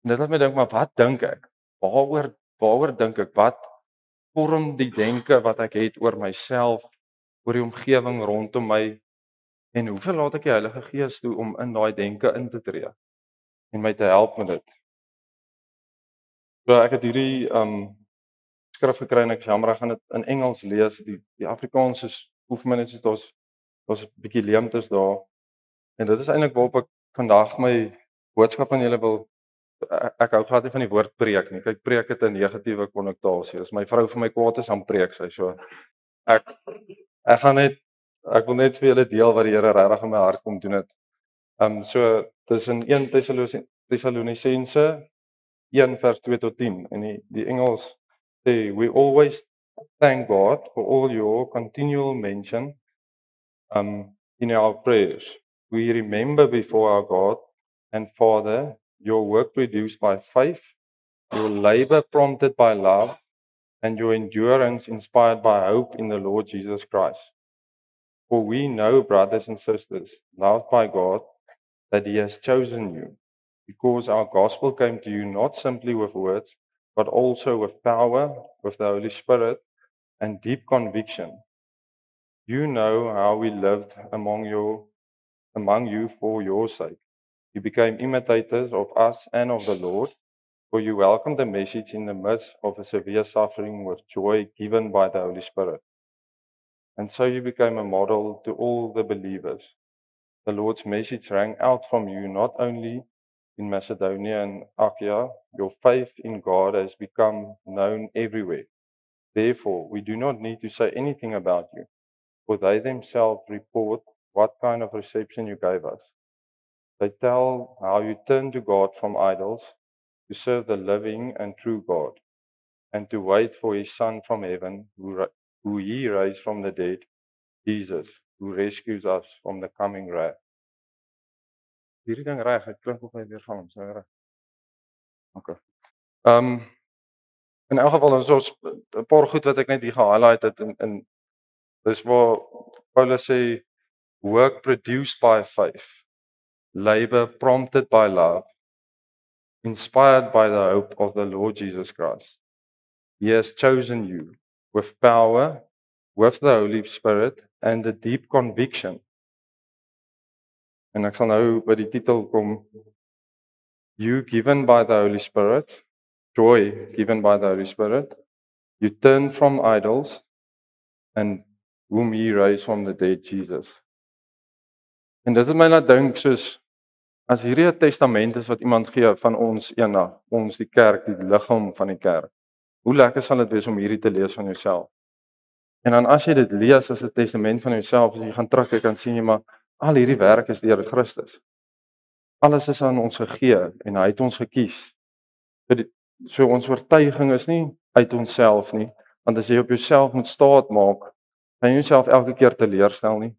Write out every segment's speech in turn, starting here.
Dit laat my dink, maar wat dink ek? Waaroor dink ek? Wat vorm die denke wat ek het oor myself, oor die omgewing rondom my en hoeveel laat ek die Heilige Gees toe om in daai denke in te tree en my te help met dit? So ek het hierdie skrif gekry en ek is jammer ek gaan dit in Engels lees. Die Afrikaans is hoef my net so daar's 'n bietjie leemtes daar. En dit is eintlik waarop ek vandag my boodskap aan julle wil ek hou glad nie van die woord preek nie. Kyk, preek het 'n negatiewe konnotasie. As my vrou vir my kwaad is, dan preek sy. So ek ek gaan net ek wil net vir julle deel wat die Here regtig in my hart kom doen het. So dis in 1 Tessalonisense 1 vers 2 tot 10 en die Engels sê we always thank God for all your continual mention in our prayers. We remember before our God and Father your work produced by faith, your labor prompted by love, and your endurance inspired by hope in the Lord Jesus Christ. For we know, brothers and sisters, loved by God, that He has chosen you, because our gospel came to you not simply with words, but also with power, with the Holy Spirit, and deep conviction. You know how we lived among you for your sake. You became imitators of us and of the Lord, for you welcomed the message in the midst of a severe suffering with joy given by the Holy Spirit. And so you became a model to all the believers. The Lord's message rang out from you not only in Macedonia and Achaia, your faith in God has become known everywhere. Therefore, we do not need to say anything about you, for they themselves report what kind of reception you gave us. They tell how you turned to God from idols to serve the living and true God, and to wait for His Son from heaven, who He raised from the dead, Jesus, who rescues us from the coming wrath. Hierdie ding reg, ek klink of hy weer van hom, so reg. Okay. In elk geval is ons 'n paar goed wat ek net hier ge-highlight het in dis waar Paulus sê work produced by faith, labor prompted by love, inspired by the hope of the Lord Jesus Christ. He has chosen you with power, with the Holy Spirit and a deep conviction. En ek sal nou by die titel kom, you given by the Holy Spirit, joy given by the Holy Spirit, you turn from idols and whom He raised from the dead, Jesus. En dit het my laat dink soos as hierdie 'n testament is wat iemand gee van ons eendag, ons die kerk, die liggaam van die kerk. Hoe lekker sal dit wees om hierdie te lees van jouself? En dan as jy dit lees as 'n testament van jouself, as jy gaan terugkyk en sien jy maar al hierdie werk is deur Christus. Alles is aan ons gegee en hy het ons gekies. So ons oortuiging is nie uit onsself nie, want as jy op jouself moet staat maak, gaan jy jouself elke keer teleurstel nie.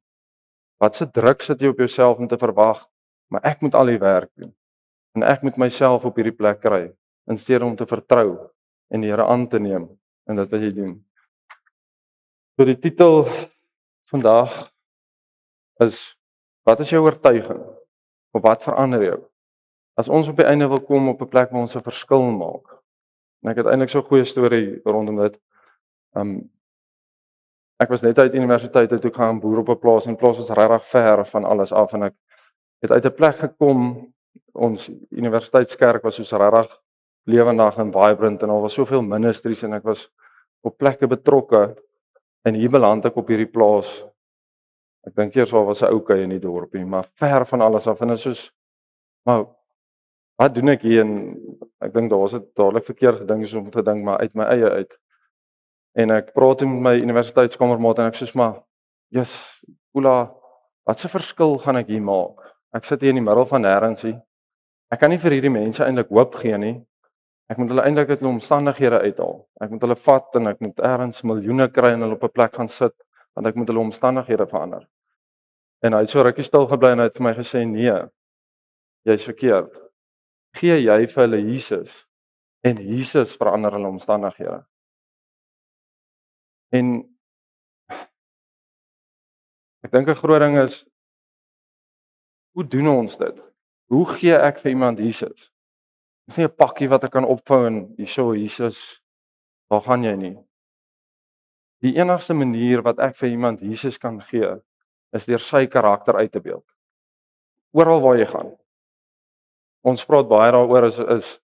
Wat se druk sit jy op jouself om te verwag, maar ek moet al die werk doen. En ek moet myself op hierdie plek kry in steede om te vertrou en die Here aan te neem in dit wat jy doen. So die titel vandag is wat is jou oortuiging? Of wat verander jou? As ons op die einde wil kom op 'n plek waar ons 'n verskil maak. En ek het eintlik so 'n goeie storie rondom dit. Ek was net uit universiteit toe ek gaan boer op 'n plaas en die plaas was regtig ver van alles af en ek het uit 'n plek gekom. Ons universiteitskerk was soos regtig lewendig en vibrant en daar was soveel ministries en ek was op plekke betrokke en hier beland ek op hierdie plaas. Ek dink eers daar was 'n ou kuie in die dorpie, maar ver van alles af en dit is soos maar wat doen ek hier en ek dink daar's 'n dadelik verkeerd gedink is om te dink maar uit my eie uit. En ek praat met my universiteitskamermaat en ek sê maar, "Jesus, Ola, wat 'n verskil gaan ek hier maak? Ek sit hier in die middel van nêrens hier. Ek kan nie vir hierdie mense eintlik hoop gee nie. Ek moet hulle eintlik uit hulle omstandighede uithaal. Ek moet hulle vat en ek moet ergens miljoene kry en hulle op 'n plek gaan sit, want ek moet hulle omstandighede verander." En hy het so rukkie stil gebly en hy het vir my gesê, "Nee, jy's verkeerd. Gee jy vir hulle Jesus en Jesus verander hulle omstandighede." En ek dink 'n groot ding is hoe doen ons dit? Hoe gee ek vir iemand Jesus? Dis nie 'n pakkie wat ek kan opvou en hierso Jesus, waar gaan jy nie. Die enigste manier wat ek vir iemand Jesus kan gee, is deur sy karakter uit te beeld. Oral waar jy gaan. Ons praat baie daaroor is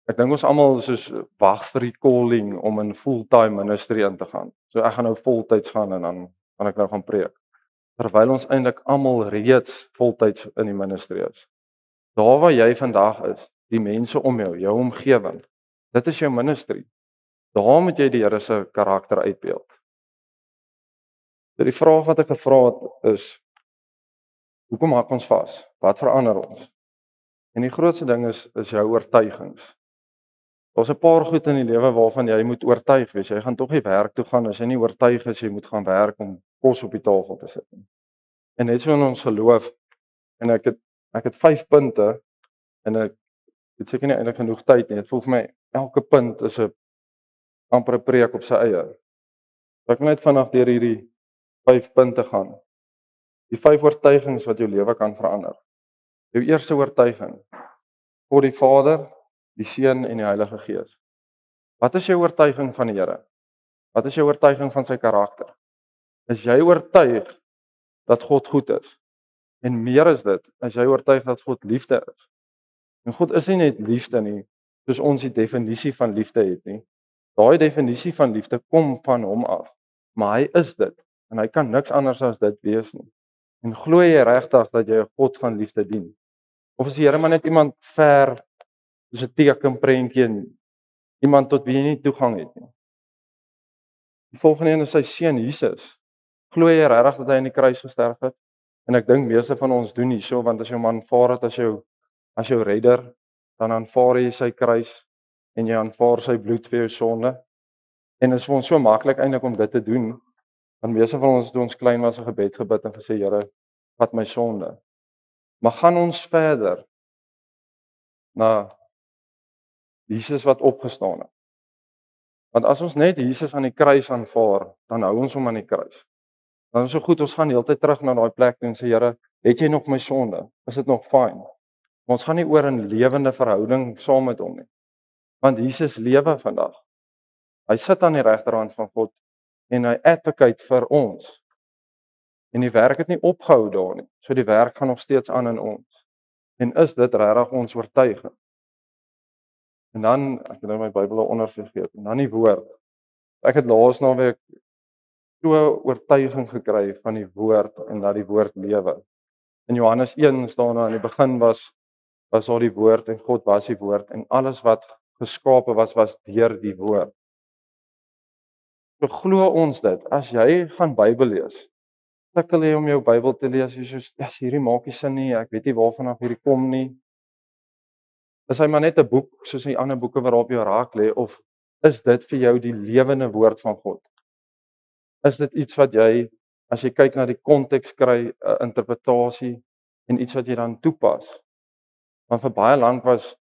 ek dink ons almal soos wag vir die calling om in fulltime ministry in te gaan. So ek gaan nou voltyds gaan en dan gaan ek nou gaan preek. Terwyl ons eintlik almal reeds voltyds in die ministry is. Daar waar jy vandag is, die mense om jou, jou omgewing, dit is jou ministry. Daar moet jy die Here se karakter uitbeeld. So die vraag wat ek gevra het is, hoekom maak ons vas? Wat verander ons? En die grootste ding is jou oortuigings. Daar's 'n paar goed in die lewe waarvan jy moet oortuig wees. Jy gaan tog nie werk toe gaan as jy nie oortuig is jy moet gaan werk om kos op die tafel te sit nie. En net so in ons geloof en ek het 5 punte en ek het seker nie eintlik genoeg tyd nie. Dit voel vir my elke punt is 'n amper 'n preek op sy eie. Ek wil net vinnig deur hierdie 5 punte gaan. Die 5 oortuigings wat jou lewe kan verander. Jou eerste oortuiging: God die Vader, die Seun en die Heilige Gees. Wat is jou oortuiging van die Here? Wat is jou oortuiging van sy karakter? Is jy oortuig dat God goed is? En meer as dit, is jy oortuig dat God liefde is? En God is nie net liefde nie, soos ons die definisie van liefde het nie. Daai definisie van liefde kom van hom af. Maar hy is dit en hy kan niks anders as dit wees nie. En glo jy regtig dat jy 'n God van liefde dien? Of is die Here maar net iemand ver, soos 'n tekenprentjie en iemand tot wie jy nie toegang het nie? Die volgende een is sy seun Jesus. Glo jy regtig dat hy aan die kruis gesterf het? En ek dink meeste van ons doen nie so, want as jou man aanvaar het as jou redder, dan aanvaar jy sy kruis en jy aanvaar sy bloed vir jou sonde. En dit is vir ons so maklik eintlik om dit te doen. Want meeste van ons het toe ons klein was 'n gebed gebid en gesê, Here, vat my sonde. Maar gaan ons verder na Jesus wat opgestaan het. Want as ons net Jesus aan die kruis aanvaar, dan hou ons hom aan die kruis. Dan is so goed, ons gaan heeltyd terug na daai plek toe en sê, Here, het jy nog my sonde? Is dit nog fyn? Maar ons gaan nie oor 'n lewende verhouding saam met hom nie. Want Jesus lewe vandag. Hy sit aan die regterhand van God en hy advocate vir ons. En die werk het nie opgehou daar nie. So die werk gaan nog steeds aan in ons. En is dit regtig ons oortuiging? En dan, ek het nou my Bybel daaronder vergeet, en dan die woord. Ek het laas naweek so oortuiging gekry van die woord en dat die woord lewe. In Johannes 1 staan daar, in die begin was daar die woord en God was die woord en alles wat geskape was deur die woord. So glo ons dit. As jy gaan Bybel lees, sukkel jy om jou Bybel te lees, jy soos, ja, hierdie maak nie sin nie, ek weet nie waarvan af hierdie kom nie. Is hy maar net 'n boek soos die ander boeke waarop jy raak lê, of is dit vir jou die lewende woord van God? Is dit iets wat jy, as jy kyk na die konteks kry, 'n interpretasie en iets wat jy dan toepas? Want vir baie lank was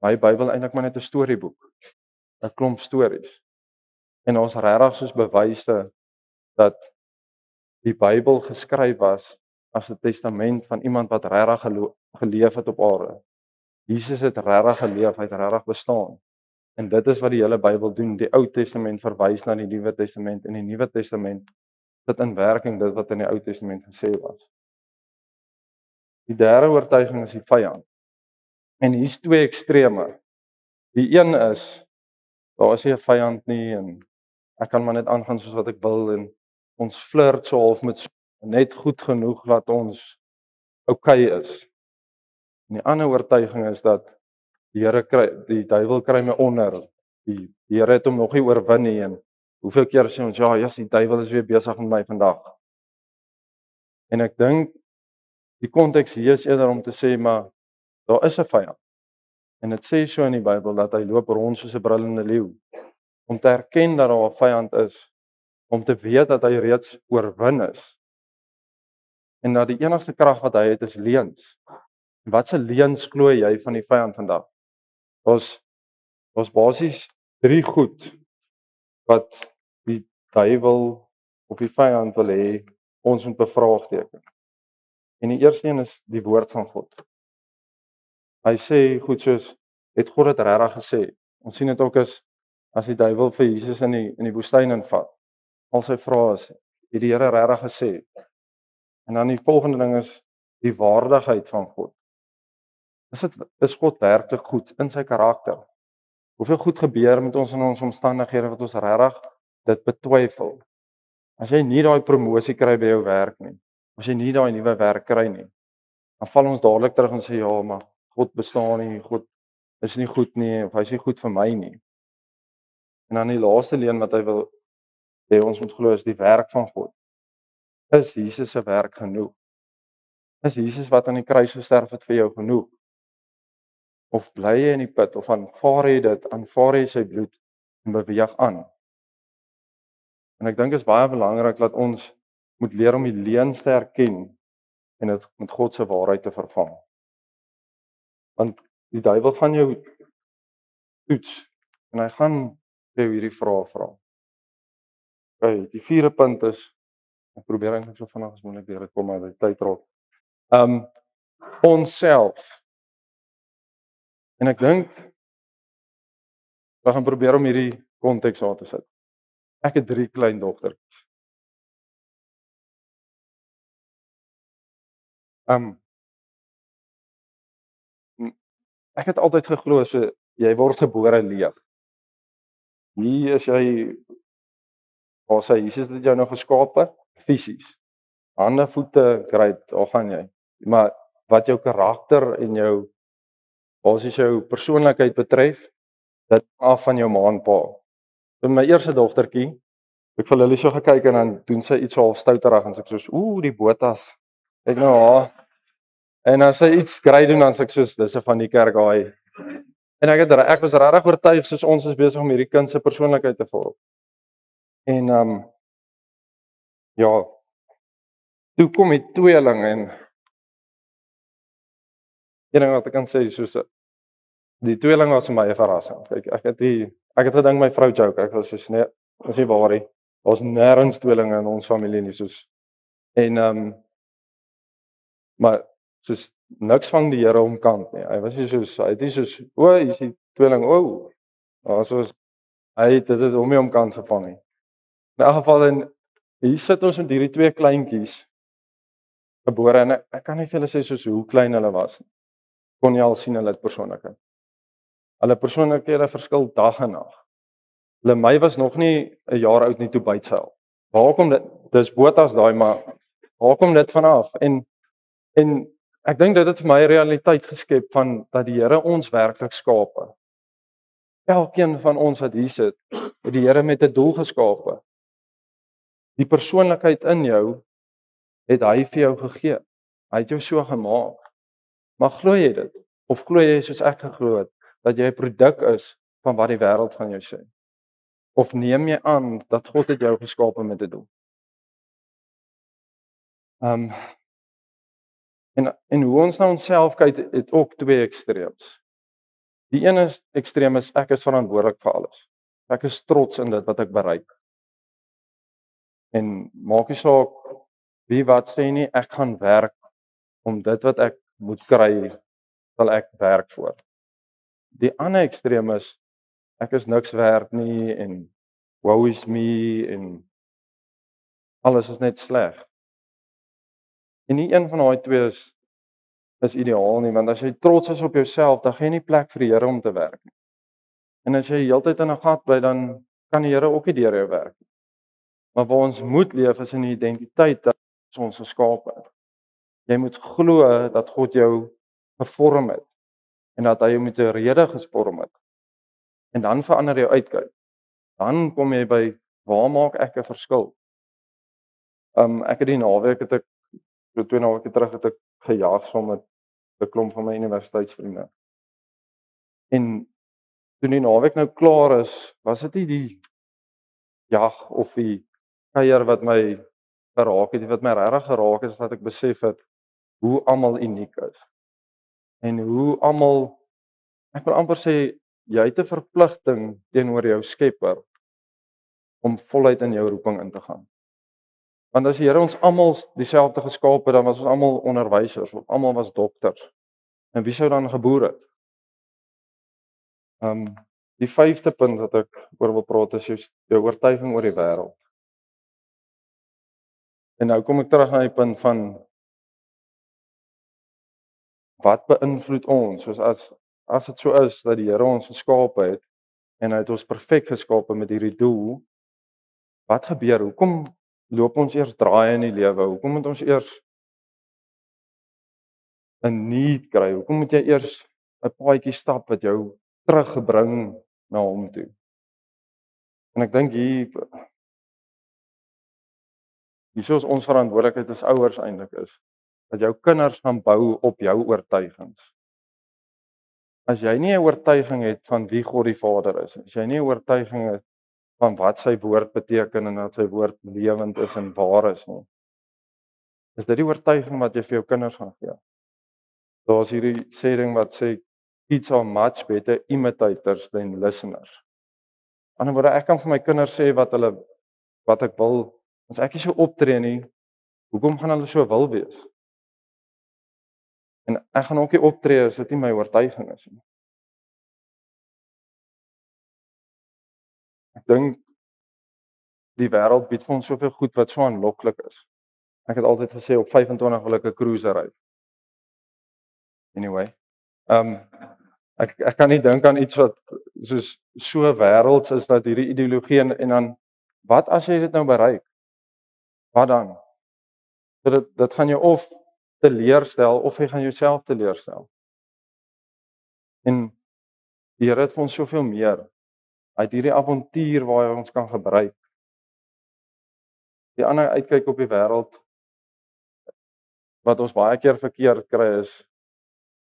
my Bybel eintlik maar net 'n storieboek, 'n klomp stories. En ons regtig soos bewyse dat die Bybel geskryf was as 'n testament van iemand wat regtig geleef het op aarde. Jesus het regtig geleef, hy het regtig bestaan. En dit is wat die hele Bybel doen. Die Ou Testament verwys na die Nuwe Testament en die Nuwe Testament sit in werking dit wat in die Ou Testament gesê was. Die derde oortuiging is die vyand. En hier's 2 extreme. Die een is, daar is nie 'n vyand nie en ek kan maar net aangaan soos wat ek wil en ons flirt so half met net goed genoeg dat ons okay is. En die ander oortuiging is dat die duiwel kry my onder. Die Here het hom nog nie oorwin nie en hoeveel keer sê ons ja, die duiwel is weer besig met my vandag. En ek dink die konteks hier is eerder om te sê maar daar is 'n vyand. En dit sê so in die Bybel dat hy loop rond soos 'n brullende leeu. Om te erken dat daar 'n vyand is, om te weet dat hy reeds oorwin is. En dat die enigste krag wat hy het is leuns. En watse leuns glo jy van die vyand vandag? Ons basies 3 goed wat die duiwel of die vyand wil hê ons moet bevraagteken. En die eerste een is die woord van God. Hy sê goed soos het God dit regtig gesê. Ons sien dit ook as die duiwel vir Jesus in die woestyn invat. Al sy vrae is, het die Here regtig gesê? En dan die volgende ding is die waardigheid van God. Is God werklik goed in sy karakter? Hoeveel goed gebeur met ons in ons omstandighede wat ons regtig dit betwyfel? As jy nie daai promosie kry by jou werk nie, as jy nie daai nuwe werk kry nie, dan val ons dadelik terug en sê ja, maar God bestaan nie, God is nie goed nie, of hy is nie goed vir my nie. En dan die laaste leen wat hy wil hê ons moet glo is die werk van God. Is Jesus se werk genoeg? Is Jesus wat aan die kruis gesterf het vir jou genoeg? Of bly jy in die put of aanvaar jy dit, aanvaar jy sy bloed en beweeg aan? En ek dink dit is baie belangrik dat ons moet leer om die leuns te erken en dit met God se waarheid te vervang. Want die duiwel gaan jou toets en hy gaan jou hierdie vrae vra. Okay, die vierde punt is, ek probeer eintlik so vinnig as moontlik deur dit kom maar die tyd raak. Onsself. En ek dink we gaan probeer om hierdie konteks aan te sit. Ek het 3 kleindogtertjies. Ek het altyd geglo so jy word gebore leeg. Hier is jy, waar sê Jesus het jou nou geskape fisies. Hande, voete, great, daar gaan jy. Maar wat jou karakter en jou basies jou persoonlikheid betref, dit af van jou ma en pa. Met my eerste dogtertjie, ek vir Lily so gekyk en dan doen sy iets so half stouterig en sê ek soos die botas. Ek nou haar. En as sy iets grei doen dan sê ek soos dis 'n van die kerk daai. En ek was regtig oortuig soos ons is besig om hierdie kind se persoonlikheid te vorm. En ja, toe kom die tweeling en een ding wat ek kan sê soos die tweeling was vir my 'n verrassing. Kyk, ek het gedink my vrou joke. Ek was soos nee, dis nie waar nie. Daar's nêrens tweelinge in ons familie nie soos en maar soos niks vang die Here omkant nie. Hy was nie soos hy het nie soos hier is die tweeling. Soos hy het dit hom nie omkant gevang nie. In 'n geval en hier sit ons met hierdie 2 kleintjies gebore en ek kan nie vir julle sê soos hoe klein hulle was nie. Kon jy al sien hulle persoonlikheid. Hulle persoonlikhede verskil dag en nag. Hulle my was nog nie 'n jaar oud nie toe byt sy al. Waar kom dit? Dis botas daai maar waar kom dit vanaf? En ek dink dit het vir my 'n realiteit geskep van dat die Here ons werklik skape. Elkeen van ons wat hier sit, het die Here met 'n doel geskape. Die persoonlikheid in jou het hy vir jou gegee. Hy het jou so gemaak. Maar glo jy dit? Of glo jy soos ek geglo het dat jy 'n produk is van wat die wêreld van jou sê? Of neem jy aan dat God het jou geskape met 'n doel? En hoe ons na onsself kyk het ook 2 ekstreems. Die een is ekstreem is ek is verantwoordelik vir alles. Ek is trots in dit wat ek bereik. En maak nie saak wie wat sê nie, ek gaan werk om dit wat ek moet kry, sal ek werk vir. Die ander ekstreem is ek is niks werd nie en woe is me en alles is net sleg. En nie een van daai 2 is ideaal nie, want as jy trots is op jouself, dan gee jy nie plek vir die Here om te werk nie. En as jy heeltyd in 'n gat bly, dan kan die Here ook nie deur jou werk nie. Maar waar ons moet leef is in die identiteit dat ons geskape is. Jy moet glo dat God jou gevorm het en dat hy jou met 'n rede gevorm het. En dan verander jou uitkyk. Dan kom jy by waar maak ek 'n verskil? Ek het die naweek het ek so 2 naweke terug het ek gejaag saam met 'n klomp van my universiteitsvriende. En toe die naweek nou klaar is, was dit nie die jag of die kuier wat my geraak het, wat my regtig geraak het, is dat ek besef het hoe almal uniek is. En hoe almal, ek wil amper sê jy het 'n verpligting teenoor jou Skepper om voluit in jou roeping in te gaan. Want as die Here ons almal dieselfde geskaap het, dan was ons almal onderwysers of almal was dokters. En wie sou dan geboer het? Die 5de punt wat ek oor wil praat is jou oortuiging oor die wêreld. En nou kom ek terug na die punt van wat beïnvloed ons, soos as dit so is dat die Here ons geskaap het en hy het ons perfek geskaap met hierdie doel, wat gebeur? Hoekom loop ons eers draai in die lewe? Hoekom moet ons eers 'n need kry? Hoekom moet jy eers 'n paadjie stap wat jou teruggebring na hom toe? En ek dink hier is ons verantwoordelikheid as ouers eintlik is dat jou kinders gaan bou op jou oortuigings. As jy nie 'n oortuiging het van wie God die Vader is, as jy nie 'n oortuiging het van wat sy woord beteken en dat sy woord lewend is en waar is nie, is dit die oortuiging wat jy vir jou kinders gaan gee. Daar's hierdie sê ding wat sê kids are much better imitators than listeners. Aan die ander bodre ek kan vir my kinders sê wat ek wil, as ek nie so optree nie, hoekom gaan hulle so wil wees? En ek gaan ook nie optree as dit nie my oortuiging is nie. Ek dink die wêreld bied vir ons soveel goed wat so aanloklik is. Ek het altyd gesê op 25 wil ek 'n cruiser ry. Anyway, ek kan nie dink aan iets wat soos so wêrelds is dat hierdie ideologie en dan wat as jy dit nou bereik? Wat dan? So dit gaan jou of teleurstel of jy gaan jouself teleurstel. En die Here het vir ons soveel meer. Hy het hierdie avontuur waar hy ons kan gebruik. Die ander uitkyk op die wêreld wat ons baie keer verkeerd kry is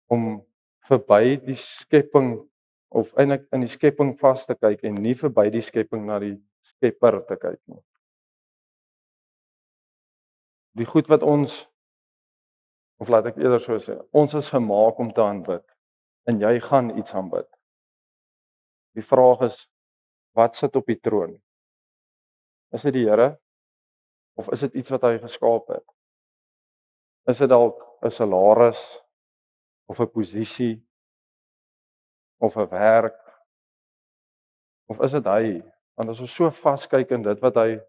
om verby die skepping of eintlik in die skepping vas te kyk en nie verby die skepping na die Skepper te kyk nie. Die goed wat ons, of laat ek eerder so sê, ons is gemaak om te aanbid en jy gaan iets aanbid. Die vraag is, wat sit op die troon? Is dit die Here of is dit iets wat hy geskaap het? Is dit dalk 'n salaris of 'n posisie of 'n werk? Of is dit hy? Want as ons so vaskyk in dit wat hy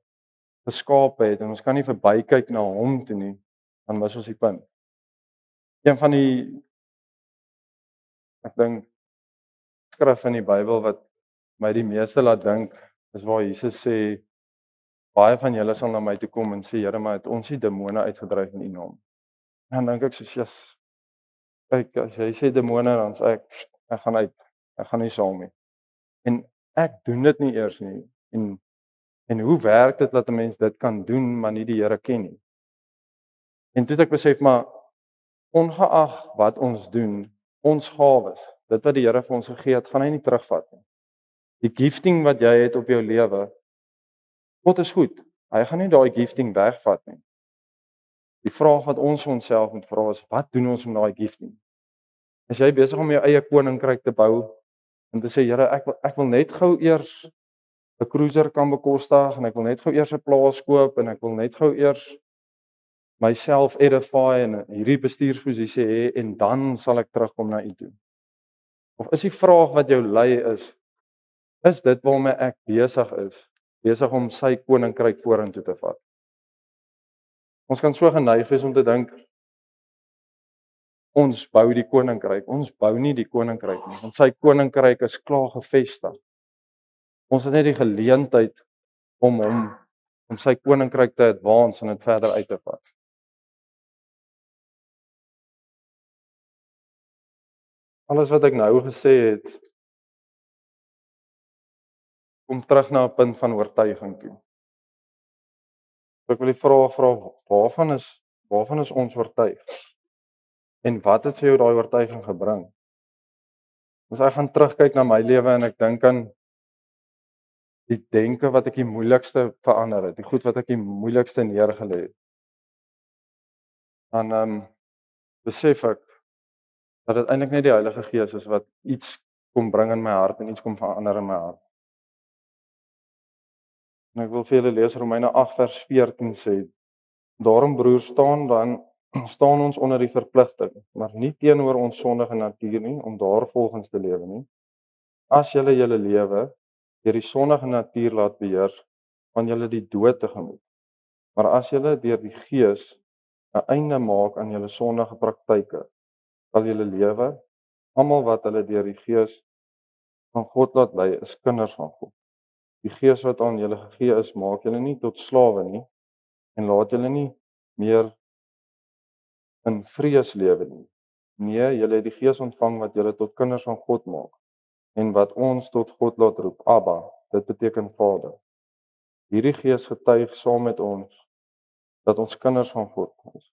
geskaap het en ons kan nie verbykyk na hom toe nie, dan mis ons die punt. Een van die ek dink skrif in die Bybel wat my die meeste laat dink is waar Jesus sê baie van julle sal na my toe kom en sê Here, maar het ons nie demone uitgedryf in U naam? En dan dink ek soos Jesus, kyk as jy sê demone dan sê ek gaan uit. Ek gaan nie saam nie. En ek doen dit nie eers nie. En hoe werk dit dat 'n mens dit kan doen maar nie die Here ken nie? En toe het ek besef maar ongeag wat ons doen, ons gawes, dit wat die Here vir ons gegee het, gaan hy nie terugvat nie. Die gifting wat jy het op jou lewe, God is goed. Hy gaan nie daai gifting wegvat nie. Die vraag wat ons onsself moet vra is, wat doen ons met daai gifting? Is jy besig om jou eie koninkryk te bou en te sê Here, ek wil net gou eers 'n cruiser kan bekostig en ek wil net gou eers 'n plaas koop en ek wil net gou eers myself edify en hierdie bestuursposisie hê en dan sal ek terugkom na U toe. Of is die vraag wat jou lei is dit waarmee ek besig om sy koninkryk vorentoe te vat? Ons kan so geneig wees om te dink ons bou die koninkryk. Ons bou nie die koninkryk nie, want sy koninkryk is klaar gevestig. Ons het net die geleentheid om sy koninkryk te advance en dit verder uit te vat. Alles wat ek nou gesê het kom terug na 'n punt van oortuiging toe. Ek wil die vraag vra, waarvan is ons oortuig? En wat het vir jou daai oortuiging gebring? As ek gaan terugkyk na my lewe en ek dink aan die denke wat ek die moeilikste verander het, die goed wat ek die moeilikste neergelê het, dan besef ek dat dit eintlik net die Heilige Gees is wat iets kom bring in my hart en iets kom verander in my hart. En ek wil vir julle lees Romeine 8 vers 14 sê, daarom broers staan ons onder die verpligting, maar nie teenoor ons sondige natuur nie, om daarvolgens te lewe nie, As julle julle lewe deur die sondige natuur laat beheers, gaan julle die dood tegemoet. Maar as julle deur die Gees 'n einde maak aan julle sondige praktyke, sal julle lewe. Almal wat hulle deur die Gees van God laat lei, is kinders van God. Die Gees wat aan julle gegee is, maak julle nie tot slawe nie en laat julle nie meer in vrees lewe nie. Nee, julle het die Gees ontvang wat julle tot kinders van God maak en wat ons tot God laat roep, Abba, dit beteken Vader. Hierdie Gees getuig saam met ons dat ons kinders van God is.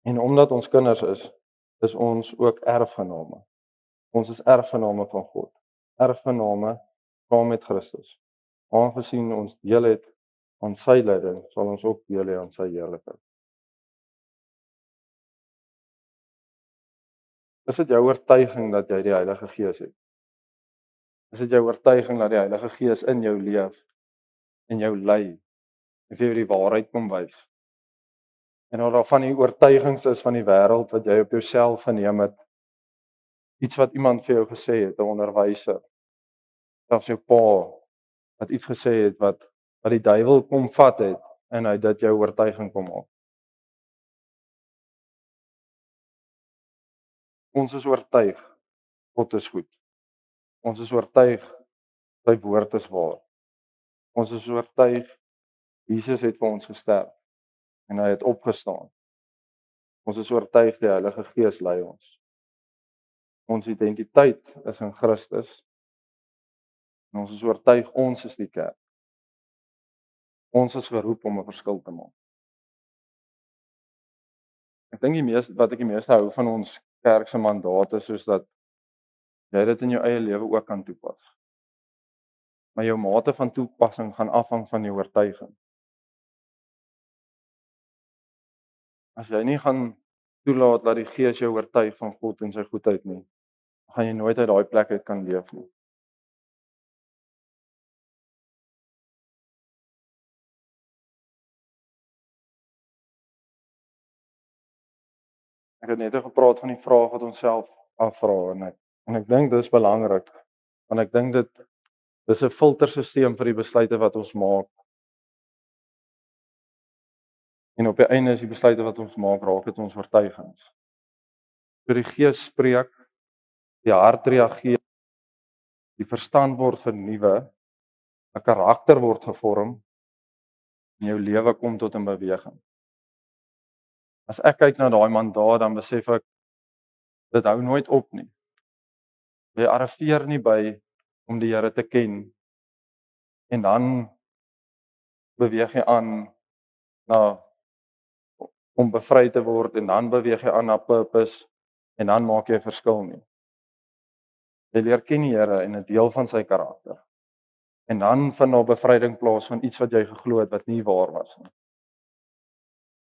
En omdat ons kinders is ons ook erfgename. Ons is erfgename van God. Erfgename saam met Christus. Aangesien ons deel het aan sy lyding, sal ons ook deel hê aan sy heerlikheid. Is dit jou oortuiging dat jy die Heilige Gees het? Is dit jou oortuiging dat die Heilige Gees in jou leef en jou lei en vir jou die waarheid kom wys? En of daar van die oortuigings is van die wêreld wat jy op jouself geneem het, iets wat iemand vir jou gesê het, 'n onderwyser, selfs jou pa wat iets gesê het wat die duiwel kom vat het en hy dit jou oortuiging kom maak. Ons is oortuig God is goed. Ons is oortuig sy woord is waar. Ons is oortuig Jesus het vir ons gesterf en hy het opgestaan. Ons is oortuig die Heilige Gees lei ons. Ons identiteit is in Christus en ons is oortuig ons is die kerk. Ons is geroep om 'n verskil te maak. Ek dink wat ek die meeste hou van ons kerk se mandaat is soos dat jy dit in jou eie lewe ook kan toepas. Maar jou mate van toepassing gaan afhang van jou oortuiging. As jy nie gaan toelaat dat die Gees jou oortuig van God en sy goedheid nie, gaan jy nooit uit daai plek uit kan leef nie. Ek het net gepraat van die vraag wat ons self afvra en ek dink dis belangrik want ek dink dis 'n filterstelsel vir die besluite wat ons maak. En op die einde is die besluite wat ons maak raak dit ons oortuigings. So die Gees spreek, die hart reageer, die verstand word vernuwe, 'n karakter word gevorm en jou lewe kom tot 'n beweging. As ek kyk na daai mandaat dan besef ek dit hou nooit op nie. Jy arriveer nie by om die Here te ken en dan beweeg jy aan na om bevry te word en dan beweeg jy aan na purpose en dan maak jy 'n verskil nie. Jy leer ken die Here en 'n deel van sy karakter. En dan vind daar bevryding plaas van iets wat jy geglo het wat nie waar was nie.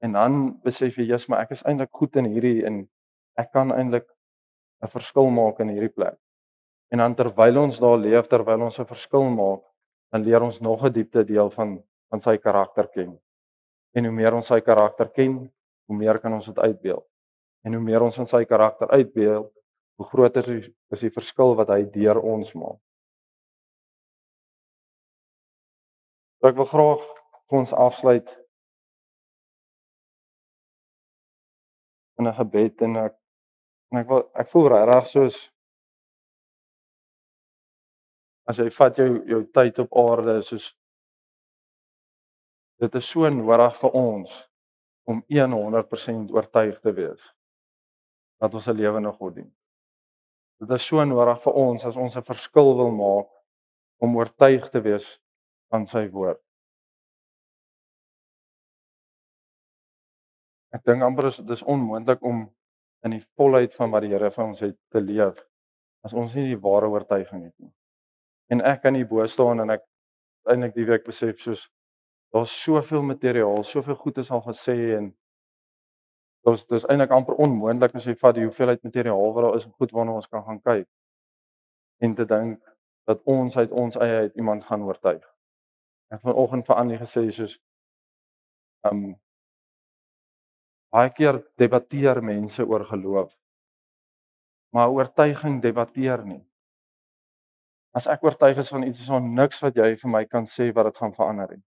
En dan besef jy, "Jesus, maar ek is eintlik goed in hierdie en ek kan eintlik 'n verskil maak in hierdie plek." En dan terwyl ons daar leef, terwyl ons 'n verskil maak, dan leer ons nog 'n diepte deel van sy karakter ken. En hoe meer ons sy karakter ken, hoe meer kan ons dit uitbeeld. En hoe meer ons van sy karakter uitbeeld, hoe groter is die verskil wat hy deur ons maak. So ek wil graag vir ons afsluit in 'n gebed en ek voel regtig soos as jy vat jou tyd op aarde soos dit is so nodig vir ons om 100% oortuig te wees dat ons 'n lewende God dien. Dit is so nodig vir ons as ons 'n verskil wil maak om oortuig te wees van sy woord. Ek dink amper dis onmoontlik om in die volheid van wat die Here vir ons het te leef as ons nie die ware oortuiging het nie. En ek kan hier bo staan en ek eintlik die week besef soos daar's soveel materiaal, soveel goed is al gesê en dis eintlik amper onmoontlik as jy vat die hoeveelheid materiaal wat daar is en goed waarna ons kan gaan kyk en te dink dat ons uit ons eie uit iemand gaan oortuig. Ek het vanoggend vir Annie gesê soos um baie keer debatteer mense oor geloof, maar oortuiging debatteer nie. As ek oortuig is van iets, is daar niks wat jy vir my kan sê wat dit gaan verander nie.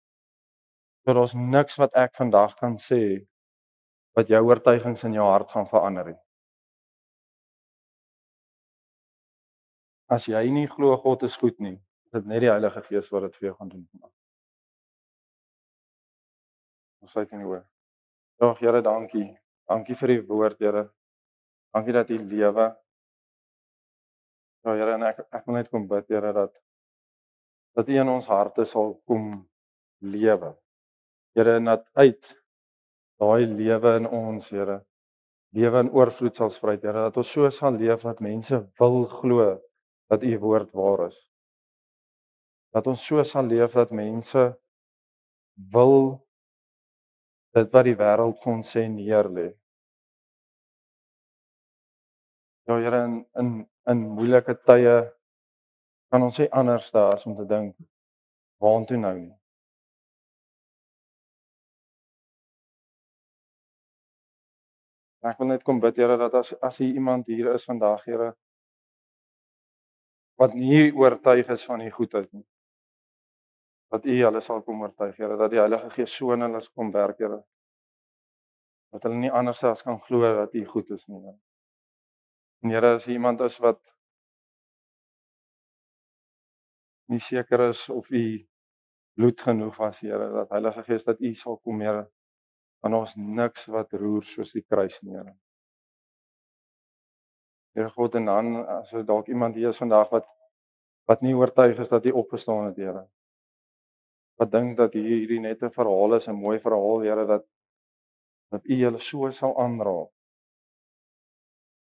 So daar's niks wat ek vandag kan sê wat jou oortuigings in jou hart gaan verander nie. As jy nie glo God is goed nie, is dit net die Heilige Gees wat dit vir jou gaan doen. Ons sluit in die oor. Ja, Here, dankie. Dankie vir die woord, Here. Dankie dat U lewe. Ja, Here, en ek wil net kom bid, Here, dat U in ons harte sal kom lewe. Here, en dat uit daai lewe in ons, Here, lewe in oorvloed sal sprei, Here, dat ons so sal leef dat mense wil glo dat U woord waar is. Dat ons so sal leef dat mense wil dit wat die wêreld kon sê neerlê. Ja, Here, in moeilike tye kan ons sê anders daar as om te dink waantoe nou nie. Ek wil net kom bid, Here, dat as hier iemand hier is vandag, Here, wat nie oortuig is van U goedheid nie, dat U hulle sal kom oortuig, Here, dat die Heilige Gees so in hulle kom werk, Here, dat hulle nie anders as kan glo dat U goed is nie. En Here, as iemand is wat nie seker is of U bloed genoeg was, Here, dat Heilige Gees dat U sal kom, Here, want ons niks wat roer soos die kruis nie, Here. Here God, en dan as er dalk iemand hier is vandag wat nie oortuig is dat U opgestaan het, Here. Wat dink dat hierdie net 'n verhaal is, 'n mooi verhaal, Here, dat U hulle so sal aanraak.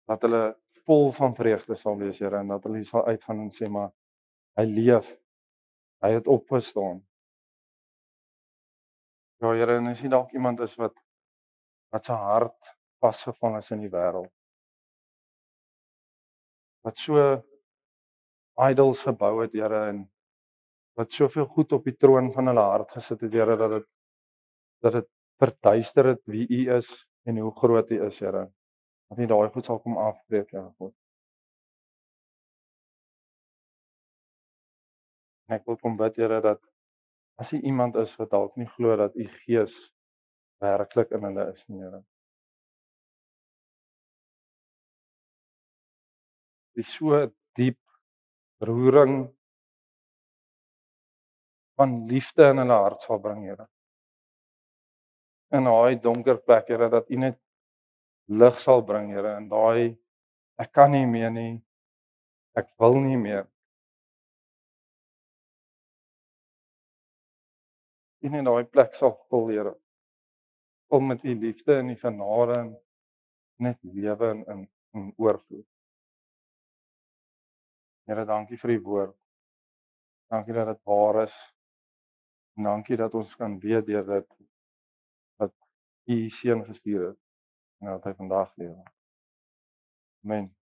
Dat hulle vol van vreugde sal wees, Here, en dat hulle sal uitgaan en sê, maar hy leef. Hy het opgestaan. Ja, Here, en as jy dalk iemand is wat sy hart vasgevang is in die wêreld. Wat so idols gebou het, Here, en wat soveel goed op die troon van hulle hart gesit het, Here, dat dit verduister het wie U is en hoe groot U is, Here. Dat U daai goed sal kom afbreek, Here God. En ek wil kom bid, Here, dat as hier iemand is wat dalk nie glo dat U Gees werklik in hulle is nie, Here. Dis so diep roering van liefde in hulle hart sal bring, Here. In daai donker plek, Here, dat U net lig sal bring, Here, in daai ek kan nie meer nie. Ek wil nie meer. U net daai plek sal vul, Here. Vul met U liefde en U genade en net lewe in oorvloed. Here, dankie vir U woord. Dankie dat dit waar is. En dankie dat ons kan weet deur dit dat U U seun gestuur het en dat hy vandag lewe. Amen.